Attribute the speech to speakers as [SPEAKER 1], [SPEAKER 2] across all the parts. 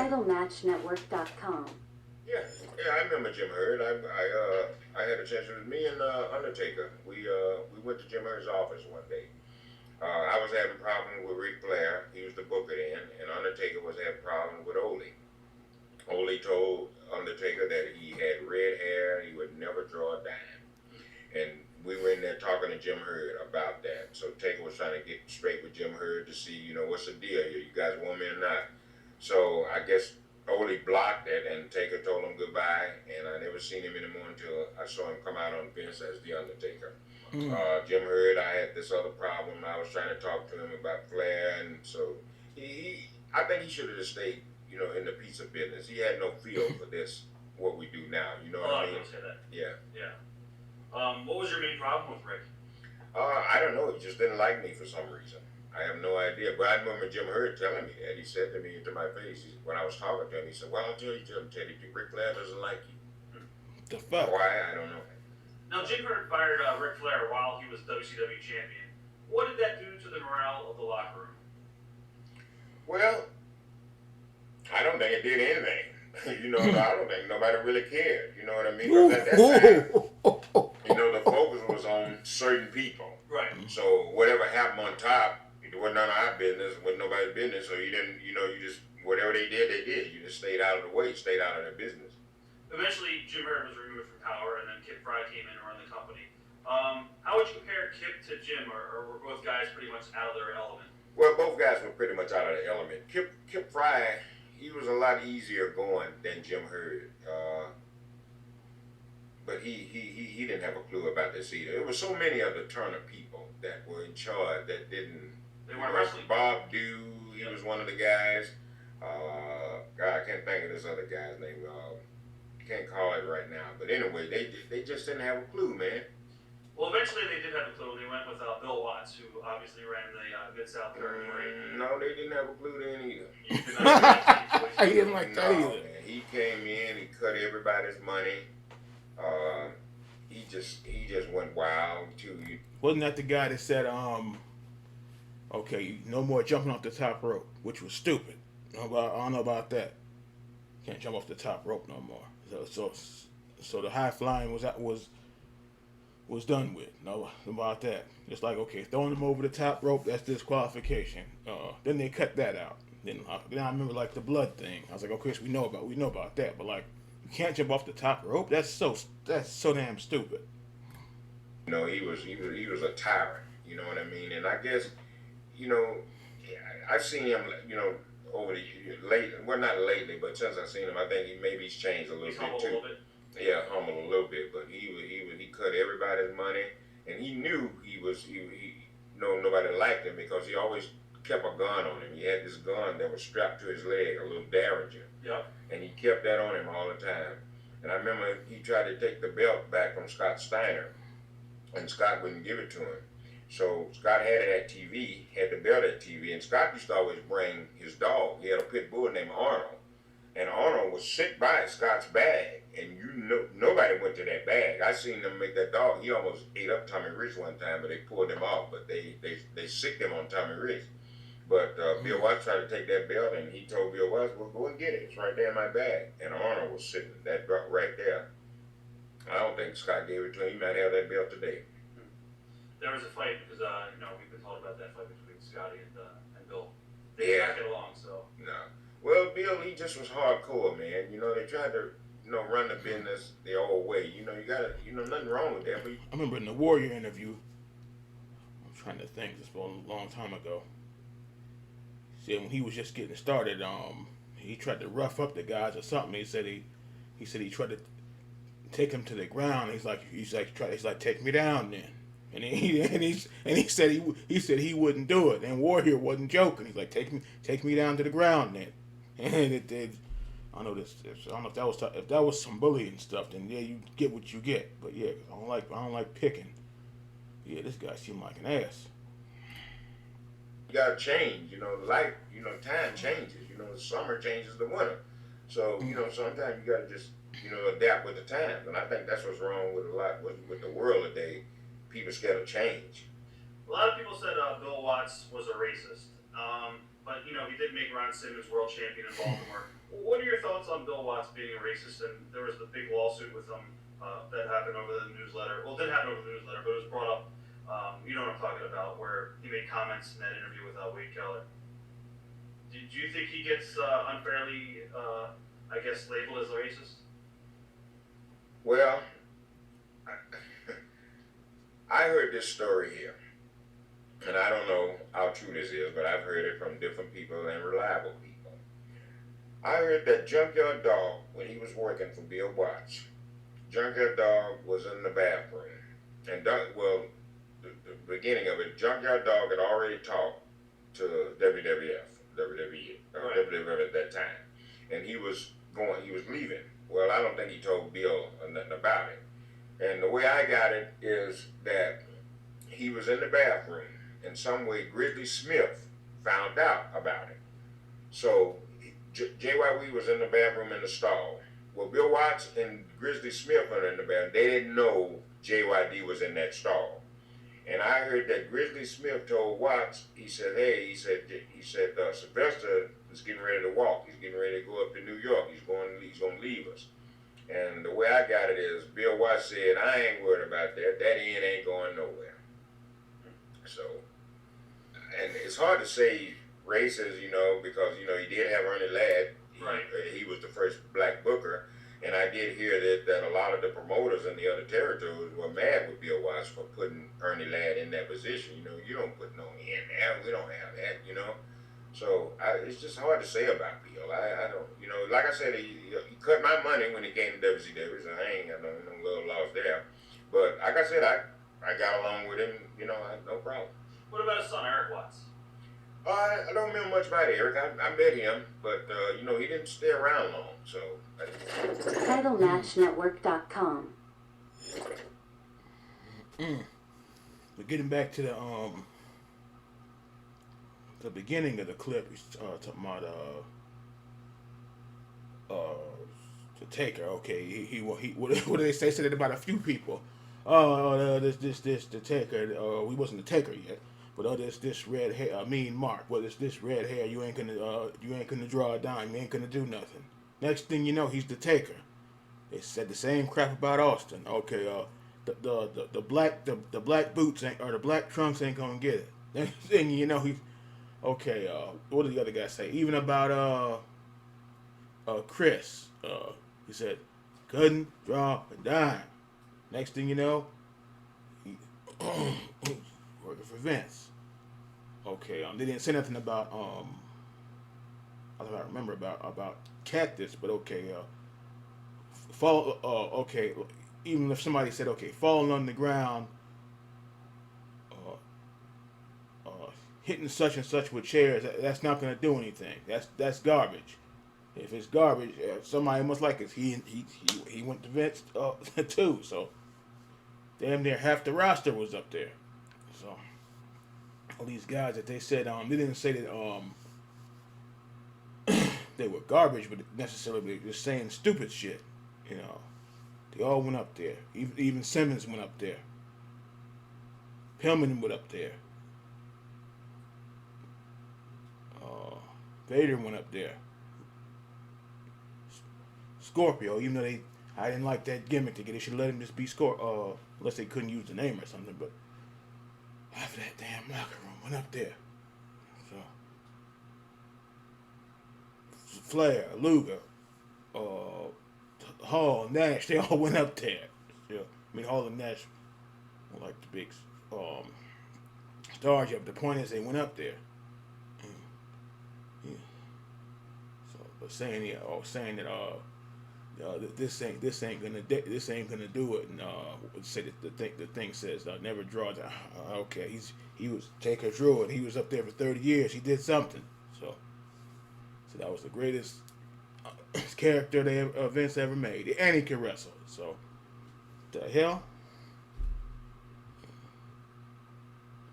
[SPEAKER 1] TitleMatchNetwork.com.
[SPEAKER 2] Yeah, I remember Jim Herd. I had a chance with me and Undertaker. We went to Jim Herd's office one day. I was having problems with Ric Flair. He was the booker then, and Undertaker was having problems with Ole. Ole told Undertaker that he had red hair, he would never draw a dime. And we were in there talking to Jim Herd about that. So Taker was trying to get straight with Jim Herd to see, what's the deal here? You guys want me or not? So I guess Ole blocked it, and Taker told him goodbye. And I never seen him anymore until I saw him come out on Vince as the Undertaker. Jim Herd, I had this other problem. I was trying to talk to him about Flair, and so I think he should have just stayed, in the pizza business. He had no feel for this, what we do now. You know what I mean?
[SPEAKER 3] A lot of people say that.
[SPEAKER 2] Yeah.
[SPEAKER 3] What was your main problem with Rick?
[SPEAKER 2] I don't know. He just didn't like me for some reason. I have no idea. But I remember Jim Herd telling me that. He said to me, to my face, when I was talking to him, he said, "Well, I'll tell you, Teddy, Ric Flair doesn't like you."
[SPEAKER 4] The fuck?
[SPEAKER 2] Why? I don't know.
[SPEAKER 3] Now, Jim Herd fired Ric Flair while he was WCW champion. What did that do to the morale of the locker room?
[SPEAKER 2] Well, I don't think it did anything. I don't think nobody really cared. You know what I mean? 'Cause at that time, the focus was on certain people.
[SPEAKER 3] Right.
[SPEAKER 2] So whatever happened on top, it wasn't none of our business, it wasn't nobody's business. So you didn't, you just, whatever they did, they did. You just stayed out of the way, stayed out of their business.
[SPEAKER 3] Eventually, Jim Herd was removed from power, and then Kip Fry came in and ran the company. How would you compare Kip to Jim, or were both guys pretty much out of their element?
[SPEAKER 2] Well, both guys were pretty much out of the element. Kip Fry, he was a lot easier going than Jim Herd. But he didn't have a clue about this either. There were so many other Turner people that were in charge that didn't.
[SPEAKER 3] They weren't wrestling.
[SPEAKER 2] Bob Dew, he was one of the guys. God, I can't think of this other guy's name. Can't call it right now. But anyway, they just didn't have a clue, man.
[SPEAKER 3] Well, eventually they did have a clue. They went with Bill Watts, who obviously ran the Mid-South territory.
[SPEAKER 2] No, they didn't have a clue then either.
[SPEAKER 4] I didn't like that either.
[SPEAKER 2] Man. He came in, he cut everybody's money. He just went wild too.
[SPEAKER 4] Wasn't that the guy that said, okay, no more jumping off the top rope, which was stupid. I don't know about that. Can't jump off the top rope no more. So the high flying was done with. No about that. It's like, okay, throwing them over the top rope, that's disqualification. Then they cut that out. Then I remember like the blood thing. I was like, okay, so we know about that, but like, you can't jump off the top rope. That's so damn stupid.
[SPEAKER 2] He was a tyrant. You know what I mean? And I guess, I've seen him, over the years, not lately, but since I've seen him, I think he's changed a little bit too.
[SPEAKER 3] Humble a little bit.
[SPEAKER 2] Yeah, humble a little bit, but he cut everybody's money, and he knew nobody liked him because he always kept a gun on him. He had this gun that was strapped to his leg, a little Derringer.
[SPEAKER 3] Yep.
[SPEAKER 2] And he kept that on him all the time. And I remember he tried to take the belt back from Scott Steiner, and Scott wouldn't give it to him. So Scott had it at TV, had the belt at TV, and Scott used to always bring his dog. He had a pit bull named Arnold, and Arnold was sit by Scott's bag, and nobody went to that bag. I seen them make that dog. He almost ate up Tommy Rich one time, but they pulled him off. But they sicked him on Tommy Rich. But Bill Watts tried to take that belt, and he told Bill Watts, "Well, go and get it. It's right there in my bag." And Arnold was sitting that belt right there. I don't think Scott gave it to him. He might have that belt today.
[SPEAKER 3] There was a fight because we've been told about that fight between Scotty and Bill. They did not get along, so.
[SPEAKER 2] No. Well, Bill, he just was hardcore, man. They tried to run the business the old way. You gotta, nothing wrong with that. But
[SPEAKER 4] I remember in the Warrior interview, I'm trying to think, this was a long time ago. He said when he was just getting started, he tried to rough up the guys or something. He said he tried to take him to the ground. He's like, take me down then. And he said he wouldn't do it. And Warrior wasn't joking. He's like, take me down to the ground then. And it did. I don't know if that was some bullying stuff. Then yeah, you get what you get. But yeah, I don't like picking. Yeah, this guy seemed like an ass.
[SPEAKER 2] You gotta change. Life. Time changes. The summer changes the winter. So sometimes you gotta just adapt with the times. And I think that's what's wrong with with the world today. People scared of change.
[SPEAKER 3] A lot of people said Bill Watts was a racist. but he did make Ron Simmons world champion in Baltimore. What are your thoughts on Bill Watts being a racist? And there was the big lawsuit with him that happened over the newsletter. Well, it didn't happen over the newsletter, but it was brought up. You know what I'm talking about, where he made comments in that interview with Wade Keller. Do you think he gets unfairly, I guess, labeled as a racist?
[SPEAKER 2] Well, I heard this story here, and I don't know how true this is, but I've heard it from different people and reliable people. I heard that Junkyard Dog, when he was working for Bill Watts, Junkyard Dog was in the bathroom, and the beginning of it, Junkyard Dog had already talked to WWE,
[SPEAKER 3] Right.
[SPEAKER 2] WWF at that time, and he was leaving. Well, I don't think he told Bill nothing about it. And the way I got it is that he was in the bathroom, and some way Grizzly Smith found out about it. So JYD was in the bathroom in the stall. Well, Bill Watts and Grizzly Smith were in the bathroom. They didn't know JYD was in that stall. And I heard that Grizzly Smith told Watts, he said, hey, Sylvester is getting ready to walk. He's getting ready to go up to New York. He's going to leave us. And the way I got it is, Bill Watts said, I ain't worried about that. That end ain't going nowhere. So, and it's hard to say races, because, he did have Ernie Ladd.
[SPEAKER 3] Right.
[SPEAKER 2] He was the first black booker. And I did hear that a lot of the promoters in the other territories were mad with Bill Watts for putting Ernie Ladd in that position. You don't put no in there. We don't have that, So it's just hard to say about Bill. I don't, like I said, he cut my money when he came to WCW, so I ain't got no little loss there. But like I said, I got along with him, no problem.
[SPEAKER 3] What about his son, Eric Watts?
[SPEAKER 2] I don't remember much about Eric. I met him, but he didn't stay around long. So.
[SPEAKER 1] TitleMatchNetwork.com.
[SPEAKER 4] But getting back to the beginning of the clip, he's talking about the Taker. Okay, he what do they say? Said it about a few people. This the Taker. We wasn't the Taker yet. But this red hair, mean Mark. Well, this red hair. You ain't gonna draw a dime. You ain't gonna do nothing. Next thing you know, he's the Taker. They said the same crap about Austin. Okay, the black boots or the black trunks ain't gonna get it. Next thing you know, he's okay. What did the other guy say? Even about Chris. He said couldn't draw a dime. Next thing you know, he working for Vince. Okay, they didn't say nothing about I don't remember about Cactus, but okay, fall. Okay, even if somebody said okay, falling on the ground, hitting such and such with chairs, that's not gonna do anything. That's garbage. If it's garbage, somebody must like it. He went to Vince too, so damn near half the roster was up there. So all these guys that they said they didn't say that they were garbage, but necessarily just saying stupid shit. They all went up there. Even Simmons went up there. Pillman went up there. Vader went up there. Scorpio, even though I didn't like that gimmick. They should let him just be Scorpio, unless they couldn't use the name or something. But half of that damn locker room went up there. So Flair, Luger, Hall, Nash, they all went up there. Yeah, I mean Hall and Nash were like the big stars. But the point is they went up there. Yeah. So, but saying that this ain't gonna do it, and say that the thing says never draw. Okay, he was Taker Drew, and he was up there for 30 years. He did something. So that was the greatest character Vince ever made, and he can wrestle. So the hell,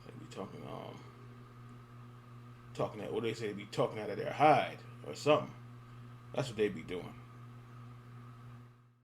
[SPEAKER 4] they be talking that what they say, they be talking out of their hide or something. That's what they be doing.